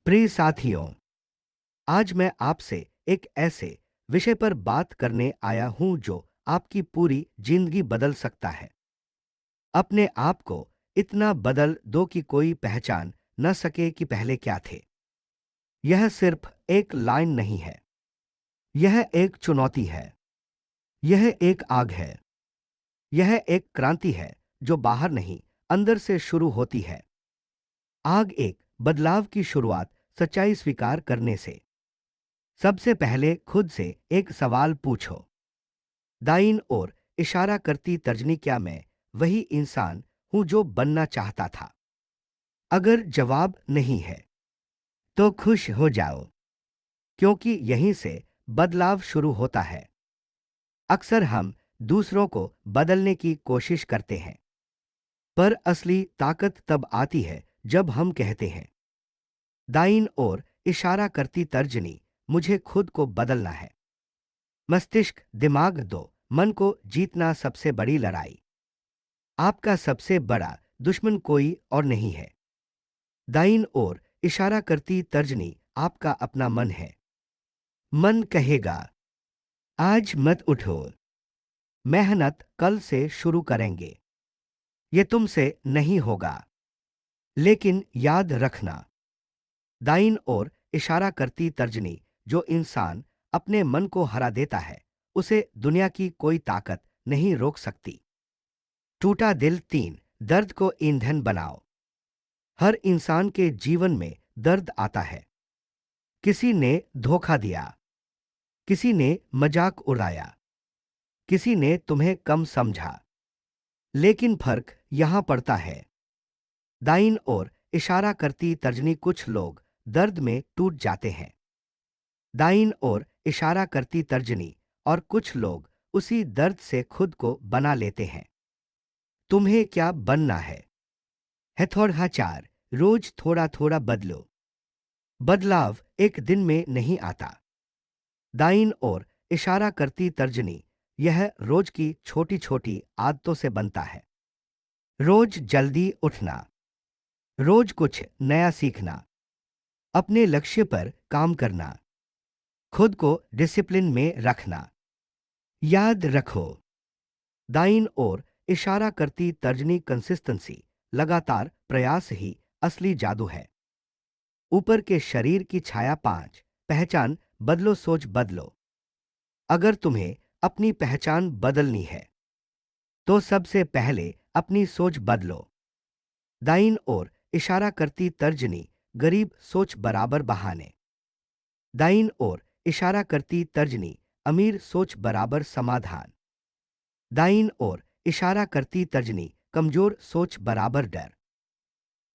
प्रिय साथियों, आज मैं आपसे एक ऐसे विषय पर बात करने आया हूं जो आपकी पूरी जिंदगी बदल सकता है। अपने आप को इतना बदल दो कि कोई पहचान न सके कि पहले क्या थे। यह सिर्फ एक लाइन नहीं है, यह एक चुनौती है, यह एक आग है, यह एक क्रांति है जो बाहर नहीं, अंदर से शुरू होती है। आग एक बदलाव की शुरुआत सच्चाई स्वीकार करने से। सबसे पहले खुद से एक सवाल पूछो। दाईं ओर इशारा करती तर्जनी, क्या मैं वही इंसान हूं जो बनना चाहता था? अगर जवाब नहीं है तो खुश हो जाओ, क्योंकि यहीं से बदलाव शुरू होता है। अक्सर हम दूसरों को बदलने की कोशिश करते हैं, पर असली ताकत तब आती है जब हम कहते हैं, दाईं ओर इशारा करती तर्जनी, मुझे खुद को बदलना है। मस्तिष्क दिमाग दो, मन को जीतना सबसे बड़ी लड़ाई। आपका सबसे बड़ा दुश्मन कोई और नहीं है। दाईं ओर इशारा करती तर्जनी आपका अपना मन है। मन कहेगा, आज मत उठो, मेहनत कल से शुरू करेंगे, ये तुमसे नहीं होगा। लेकिन याद रखना, दाईं ओर इशारा करती तर्जनी जो इंसान अपने मन को हरा देता है, उसे दुनिया की कोई ताकत नहीं रोक सकती। टूटा दिल 3, दर्द को ईंधन बनाओ। हर इंसान के जीवन में दर्द आता है। किसी ने धोखा दिया, किसी ने मजाक उड़ाया, किसी ने तुम्हें कम समझा। लेकिन फर्क यहां पड़ता है, दाईं ओर इशारा करती तर्जनी कुछ लोग दर्द में टूट जाते हैं। दाईं ओर इशारा करती तर्जनी और कुछ लोग उसी दर्द से खुद को बना लेते हैं। तुम्हें क्या बनना है? थोड़ा 4, रोज थोड़ा थोड़ा बदलो। बदलाव एक दिन में नहीं आता। दाईं ओर इशारा करती तर्जनी, यह रोज की छोटी छोटी आदतों से बनता है। रोज जल्दी उठना, रोज कुछ नया सीखना, अपने लक्ष्य पर काम करना, खुद को डिसिप्लिन में रखना। याद रखो, दाईं ओर इशारा करती तर्जनी कंसिस्टेंसी, लगातार प्रयास ही असली जादू है। ऊपर के शरीर की छाया 5, पहचान बदलो, सोच बदलो। अगर तुम्हें अपनी पहचान बदलनी है तो सबसे पहले अपनी सोच बदलो। दाईं ओर इशारा करती तर्जनी, गरीब सोच बराबर बहाने। दाईं ओर इशारा करती तर्जनी, अमीर सोच बराबर समाधान। दाईं ओर इशारा करती तर्जनी, कमजोर सोच बराबर डर।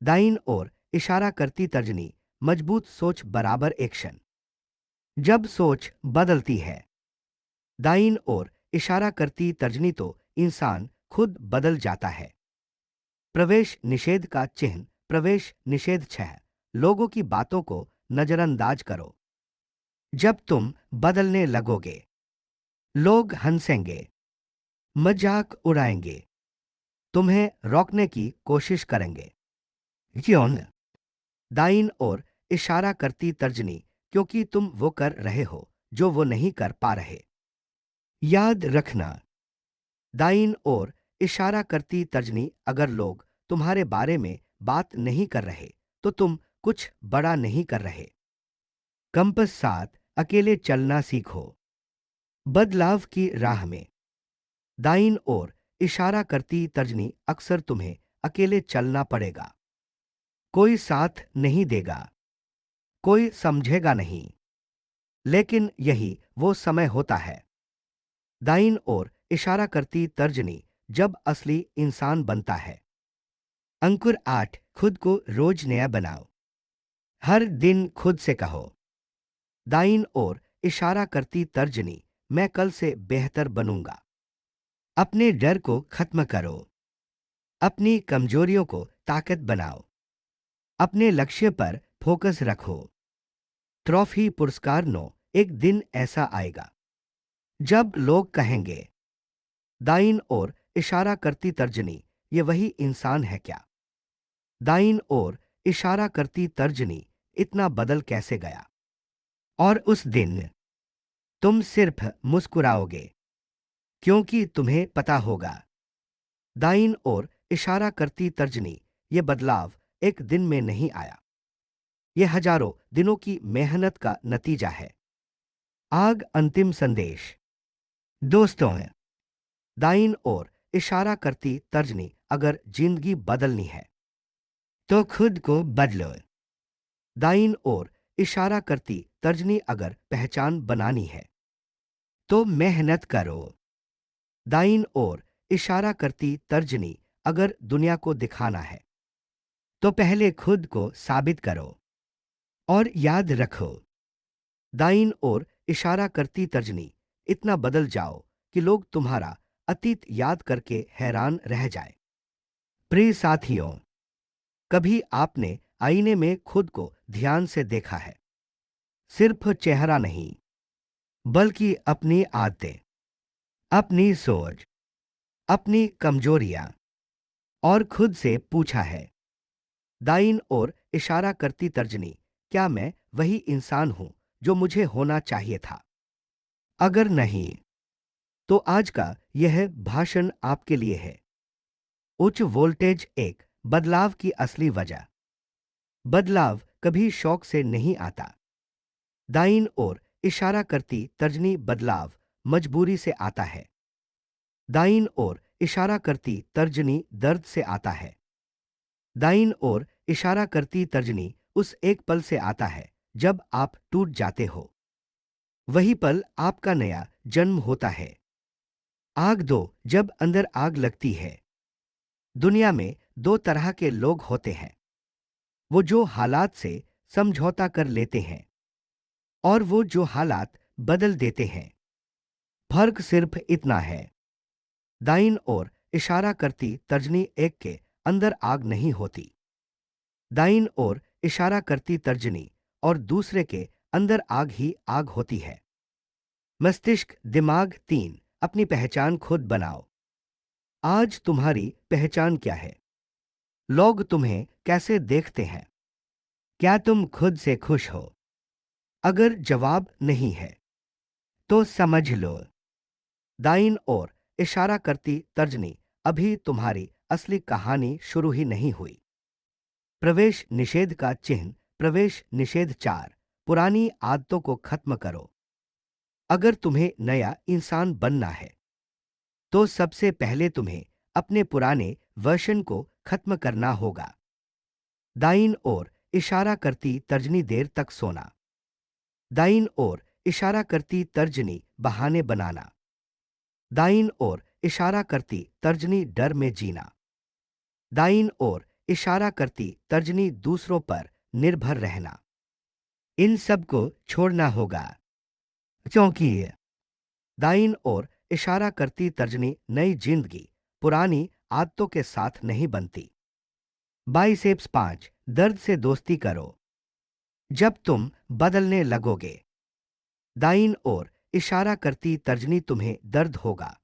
दाईं ओर इशारा करती तर्जनी, मजबूत सोच बराबर एक्शन। जब सोच बदलती है, दाईं ओर इशारा करती तर्जनी, तो इंसान खुद बदल जाता है। प्रवेश निषेध का चिन्ह, प्रवेश निषेध 6, लोगों की बातों को नजरअंदाज करो। जब तुम बदलने लगोगे, लोग हंसेंगे, मजाक उड़ाएंगे, तुम्हें रोकने की कोशिश करेंगे। क्यों? दाईं ओर इशारा करती तर्जनी, क्योंकि तुम वो कर रहे हो जो वो नहीं कर पा रहे। याद रखना, दाईं ओर इशारा करती तर्जनी, अगर लोग तुम्हारे बारे में बात नहीं कर रहे तो तुम कुछ बड़ा नहीं कर रहे। कंपस 7, अकेले चलना सीखो। बदलाव की राह में, दाईं ओर इशारा करती तर्जनी, अक्सर तुम्हें अकेले चलना पड़ेगा। कोई साथ नहीं देगा, कोई समझेगा नहीं, लेकिन यही वो समय होता है। दाईं ओर इशारा करती तर्जनी, जब असली इंसान बनता है। अंकुर 8, खुद को रोज नया बनाओ। हर दिन खुद से कहो, दाईं ओर इशारा करती तर्जनी, मैं कल से बेहतर बनूंगा। अपने डर को खत्म करो, अपनी कमजोरियों को ताकत बनाओ, अपने लक्ष्य पर फोकस रखो। ट्रॉफी पुरस्कार नो, एक दिन ऐसा आएगा जब लोग कहेंगे, दाईं ओर इशारा करती तर्जनी, ये वही इंसान है क्या? दाईं ओर इशारा करती तर्जनी, इतना बदल कैसे गया। और उस दिन तुम सिर्फ मुस्कुराओगे, क्योंकि तुम्हें पता होगा। दाईं ओर इशारा करती तर्जनी, ये बदलाव एक दिन में नहीं आया। ये हजारों दिनों की मेहनत का नतीजा है। आग अंतिम संदेश। दोस्तों, दाईं ओर इशारा करती तर्जनी, अगर जिंदगी बदलनी है तो खुद को बदलो। दाईं ओर इशारा करती तर्जनी, अगर पहचान बनानी है तो मेहनत करो। दाईं ओर इशारा करती तर्जनी, अगर दुनिया को दिखाना है तो पहले खुद को साबित करो। और याद रखो, दाईं ओर इशारा करती तर्जनी, इतना बदल जाओ कि लोग तुम्हारा अतीत याद करके हैरान रह जाए। प्रिय साथियों, कभी आपने आईने में खुद को ध्यान से देखा है? सिर्फ चेहरा नहीं, बल्कि अपनी आदतें, अपनी सोच, अपनी कमजोरियां, और खुद से पूछा है, दाईं ओर इशारा करती तर्जनी, क्या मैं वही इंसान हूं जो मुझे होना चाहिए था? अगर नहीं, तो आज का यह भाषण आपके लिए है। उच्च वोल्टेज एक बदलाव की असली वजह। बदलाव कभी शौक से नहीं आता। दाईं ओर इशारा करती तर्जनी, बदलाव मजबूरी से आता है। दाईं ओर इशारा करती तर्जनी दर्द से आता है। दाईं ओर इशारा करती तर्जनी उस एक पल से आता है जब आप टूट जाते हो। वही पल आपका नया जन्म होता है। आग दो जब अंदर आग लगती है। दुनिया में दो तरह के लोग होते हैं, वो जो हालात से समझौता कर लेते हैं और वो जो हालात बदल देते हैं। फर्क सिर्फ इतना है, दाईं ओर इशारा करती तर्जनी एक के अंदर आग नहीं होती। दाईं ओर इशारा करती तर्जनी और दूसरे के अंदर आग ही आग होती है। मस्तिष्क दिमाग तीन, अपनी पहचान खुद बनाओ। आज तुम्हारी पहचान क्या है? लोग तुम्हें कैसे देखते हैं? क्या तुम खुद से खुश हो? अगर जवाब नहीं है तो समझ लो, दाईं ओर इशारा करती तर्जनी, अभी तुम्हारी असली कहानी शुरू ही नहीं हुई। प्रवेश निषेध का चिन्ह। प्रवेश निषेध चार, पुरानी आदतों को खत्म करो। अगर तुम्हें नया इंसान बनना है तो सबसे पहले तुम्हें अपने पुराने वर्षन को खत्म करना होगा। दाईं ओर इशारा करती तर्जनी, देर तक सोना। दाईं ओर इशारा करती तर्जनी, बहाने बनाना। दाईं ओर इशारा करती तर्जनी, डर में जीना। दाईं ओर इशारा करती तर्जनी, दूसरों पर निर्भर रहना। इन सब को छोड़ना होगा, क्योंकि दाईं ओर इशारा करती तर्जनी, नई जिंदगी पुरानी आदतों के साथ नहीं बनती। बाइसेप्स पांच, दर्द से दोस्ती करो। जब तुम बदलने लगोगे, दाईं ओर इशारा करती तर्जनी, तुम्हें दर्द होगा।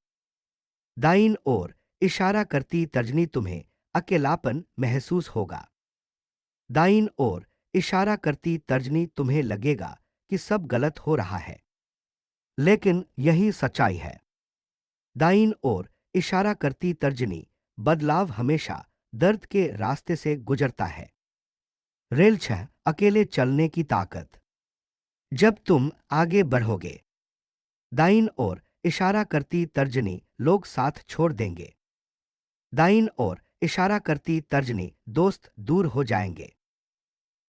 दाईं ओर इशारा करती तर्जनी, तुम्हें अकेलापन महसूस होगा। दाईं ओर इशारा करती तर्जनी, तुम्हें लगेगा कि सब गलत हो रहा है, लेकिन यही सच्चाई है। दाईं ओर इशारा करती तर्जनी, बदलाव हमेशा दर्द के रास्ते से गुजरता है। रेल छह, अकेले चलने की ताकत। जब तुम आगे बढ़ोगे, दाईं ओर इशारा करती तर्जनी, लोग साथ छोड़ देंगे। दाईं ओर इशारा करती तर्जनी, दोस्त दूर हो जाएंगे।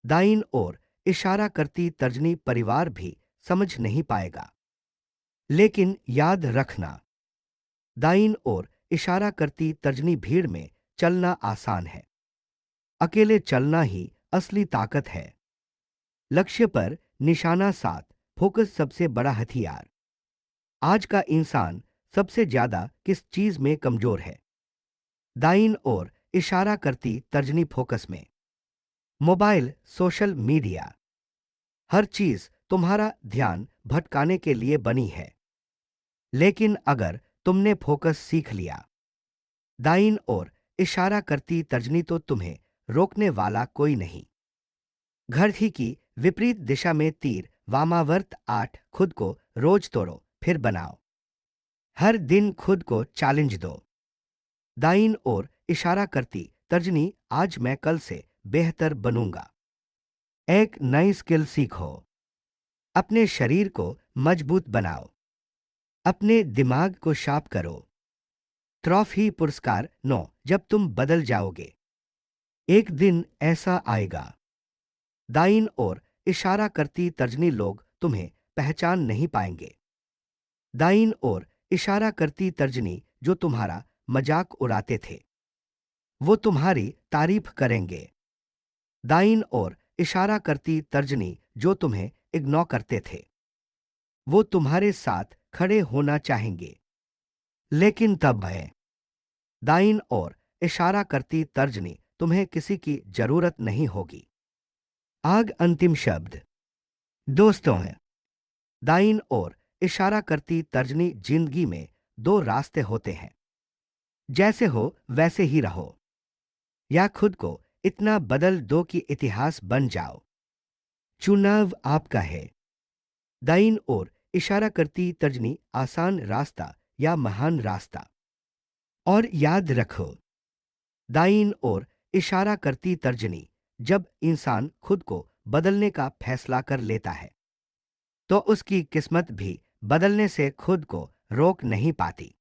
दाईं ओर इशारा करती तर्जनी, परिवार भी समझ नहीं पाएगा। लेकिन याद रखना, दाईं ओर इशारा करती तर्जनी, भीड़ में चलना आसान है, अकेले चलना ही असली ताकत है। लक्ष्य पर निशाना साध, फोकस सबसे बड़ा हथियार। आज का इंसान सबसे ज्यादा किस चीज में कमजोर है? दाईं ओर इशारा करती तर्जनी, फोकस में। मोबाइल, सोशल मीडिया, हर चीज तुम्हारा ध्यान भटकाने के लिए बनी है। लेकिन अगर तुमने फोकस सीख लिया, दाईं ओर इशारा करती तर्जनी, तो तुम्हें रोकने वाला कोई नहीं। घड़ी की विपरीत दिशा में तीर वामावर्त 8 खुद को रोज तोड़ो फिर बनाओ। हर दिन खुद को चैलेंज दो। दाईं ओर इशारा करती तर्जनी आज मैं कल से बेहतर बनूंगा। एक नई स्किल सीखो। अपने शरीर को मजबूत बनाओ। अपने दिमाग को शार्प करो। ट्रॉफी पुरस्कार 9 जब तुम बदल जाओगे। एक दिन ऐसा आएगा। दाईं ओर इशारा करती तर्जनी लोग तुम्हें पहचान नहीं पाएंगे। दाईं ओर इशारा करती तर्जनी जो तुम्हारा मजाक उड़ाते थे वो तुम्हारी तारीफ करेंगे। दाईं ओर इशारा करती तर्जनी जो तुम्हें इग्नोर करते थे वो तुम्हारे साथ खड़े होना चाहेंगे। लेकिन तब है दाईं ओर इशारा करती तर्जनी तुम्हें किसी की जरूरत नहीं होगी। आग अंतिम शब्द दोस्तों है। दाईं ओर इशारा करती तर्जनी जिंदगी में दो रास्ते होते हैं। जैसे हो वैसे ही रहो या खुद को इतना बदल दो कि इतिहास बन जाओ। चुनाव आपका है। दाईं ओर इशारा करती तर्जनी आसान रास्ता या महान रास्ता। और याद रखो दाईं ओर इशारा करती तर्जनी जब इंसान खुद को बदलने का फैसला कर लेता है तो उसकी किस्मत भी बदलने से खुद को रोक नहीं पाती।